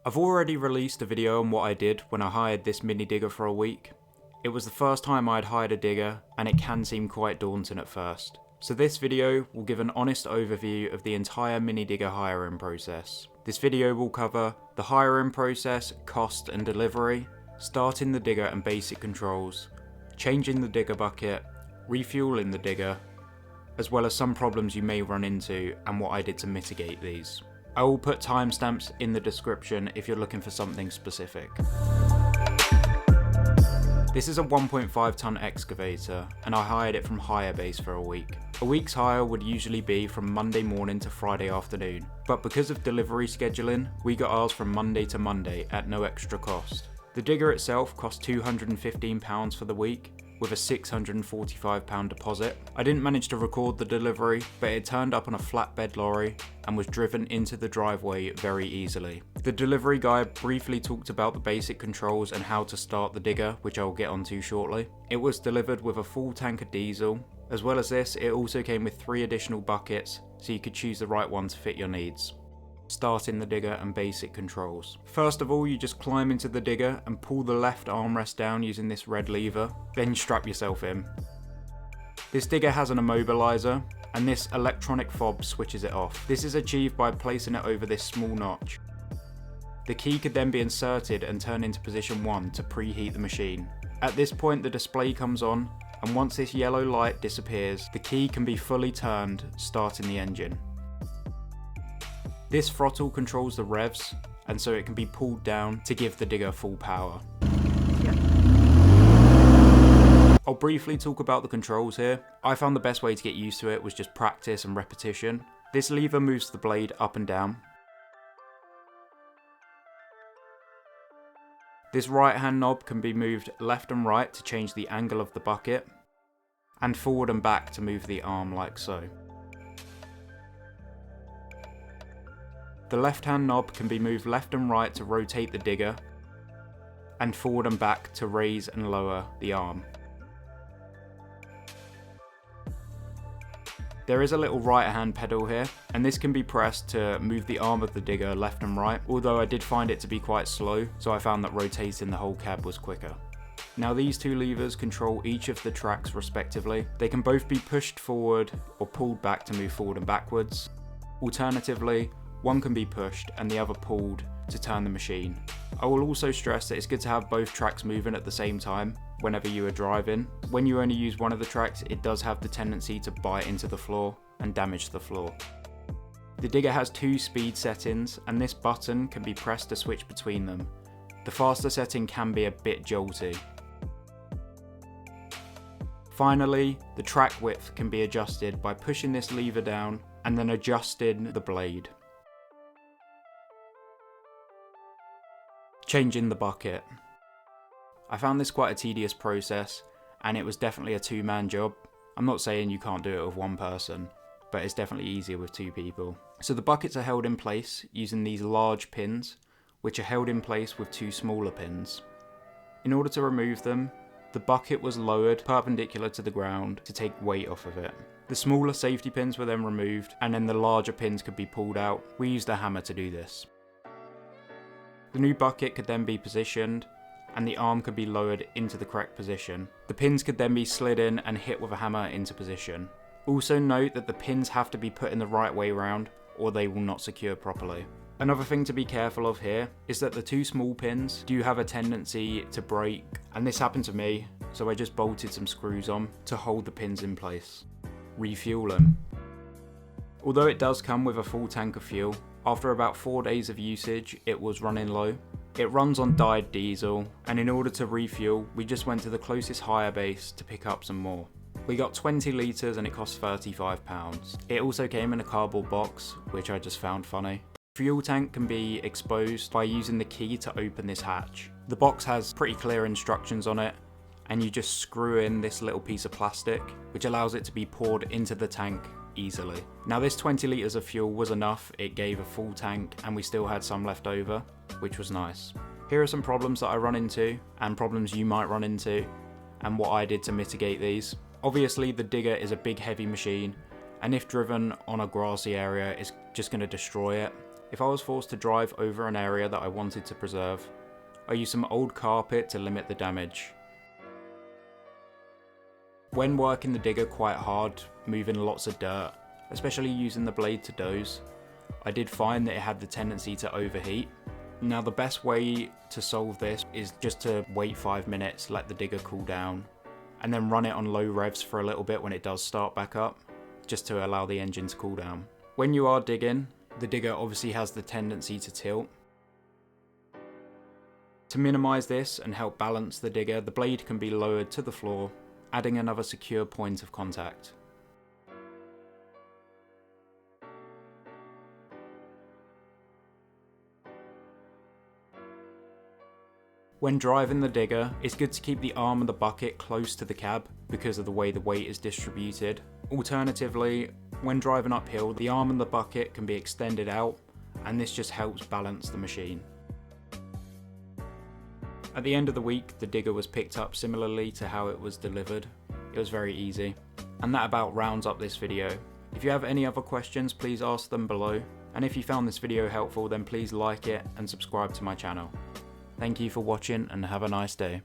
I've already released a video on what I did when I hired this mini digger for a week. It was the first time I'd hired a digger, and it can seem quite daunting at first. So this video will give an honest overview of the entire mini digger hiring process. This video will cover the hiring process, cost and delivery, starting the digger and basic controls, changing the digger bucket, refueling the digger, as well as some problems you may run into and what I did to mitigate these. I will put timestamps in the description if you're looking for something specific. This is a 1.5 ton excavator, and I hired it from Hirebase for a week. A week's hire would usually be from Monday morning to Friday afternoon, but because of delivery scheduling, we got ours from Monday to Monday at no extra cost. The digger itself cost £215 for the week, with a £645 deposit. I didn't manage to record the delivery, but it turned up on a flatbed lorry and was driven into the driveway very easily. The delivery guy briefly talked about the basic controls and how to start the digger, which I will get onto shortly. It was delivered with a full tank of diesel. As well as this, it also came with 3 additional buckets, so you could choose the right one to fit your needs. Starting the digger and basic controls. First of all, you just climb into the digger and pull the left armrest down using this red lever, then strap yourself in. This digger has an immobilizer, and this electronic fob switches it off. This is achieved by placing it over this small notch. The key could then be inserted and turned into position 1 to preheat the machine. At this point, the display comes on, and once this yellow light disappears, the key can be fully turned, starting the engine. This throttle controls the revs, and so it can be pulled down to give the digger full power. I'll briefly talk about the controls here. I found the best way to get used to it was just practice and repetition. This lever moves the blade up and down. This right hand knob can be moved left and right to change the angle of the bucket, and forward and back to move the arm like so. The left hand knob can be moved left and right to rotate the digger, and forward and back to raise and lower the arm. There is a little right hand pedal here, and this can be pressed to move the arm of the digger left and right, although I did find it to be quite slow, so I found that rotating the whole cab was quicker. Now these 2 levers control each of the tracks respectively. They can both be pushed forward or pulled back to move forward and backwards. Alternatively, one can be pushed and the other pulled to turn the machine. I will also stress that it's good to have both tracks moving at the same time whenever you are driving. When you only use one of the tracks, it does have the tendency to bite into the floor and damage the floor. The digger has 2 speed settings, and this button can be pressed to switch between them. The faster setting can be a bit jolty. Finally, the track width can be adjusted by pushing this lever down and then adjusting the blade. Changing the bucket. I found this quite a tedious process, and it was definitely a 2-man job. I'm not saying you can't do it with one person, but it's definitely easier with 2 people. So the buckets are held in place using these large pins, which are held in place with 2 smaller pins. In order to remove them, the bucket was lowered perpendicular to the ground to take weight off of it. The smaller safety pins were then removed, and then the larger pins could be pulled out. We used a hammer to do this. The new bucket could then be positioned, and the arm could be lowered into the correct position. The pins could then be slid in and hit with a hammer into position. Also note that the pins have to be put in the right way round, or they will not secure properly. Another thing to be careful of here is that the 2 small pins do have a tendency to break, and this happened to me, so I just bolted some screws on to hold the pins in place. Refueling. Although it does come with a full tank of fuel, after about 4 days of usage, it was running low. It runs on dyed diesel, and in order to refuel, we just went to the closest Hirebase to pick up some more. We got 20 litres and it cost £35. It also came in a cardboard box, which I just found funny. The fuel tank can be exposed by using the key to open this hatch. The box has pretty clear instructions on it, and you just screw in this little piece of plastic, which allows it to be poured into the tank easily. Now this 20 litres of fuel was enough. It gave a full tank, and we still had some left over, which was nice. Here are some problems that I run into, and problems you might run into, and what I did to mitigate these. Obviously the digger is a big heavy machine, and if driven on a grassy area, it's just going to destroy it. If I was forced to drive over an area that I wanted to preserve, I used some old carpet to limit the damage. When working the digger quite hard, moving lots of dirt, especially using the blade to doze, I did find that it had the tendency to overheat. Now the best way to solve this is just to wait 5 minutes, let the digger cool down, and then run it on low revs for a little bit when it does start back up, just to allow the engine to cool down. When you are digging, the digger obviously has the tendency to tilt. To minimise this and help balance the digger, the blade can be lowered to the floor, adding another secure point of contact. When driving the digger, it's good to keep the arm of the bucket close to the cab because of the way the weight is distributed. Alternatively, when driving uphill, the arm of the bucket can be extended out, and this just helps balance the machine. At the end of the week, the digger was picked up similarly to how it was delivered. It was very easy. And that about rounds up this video. If you have any other questions, please ask them below. And if you found this video helpful, then please like it and subscribe to my channel. Thank you for watching and have a nice day.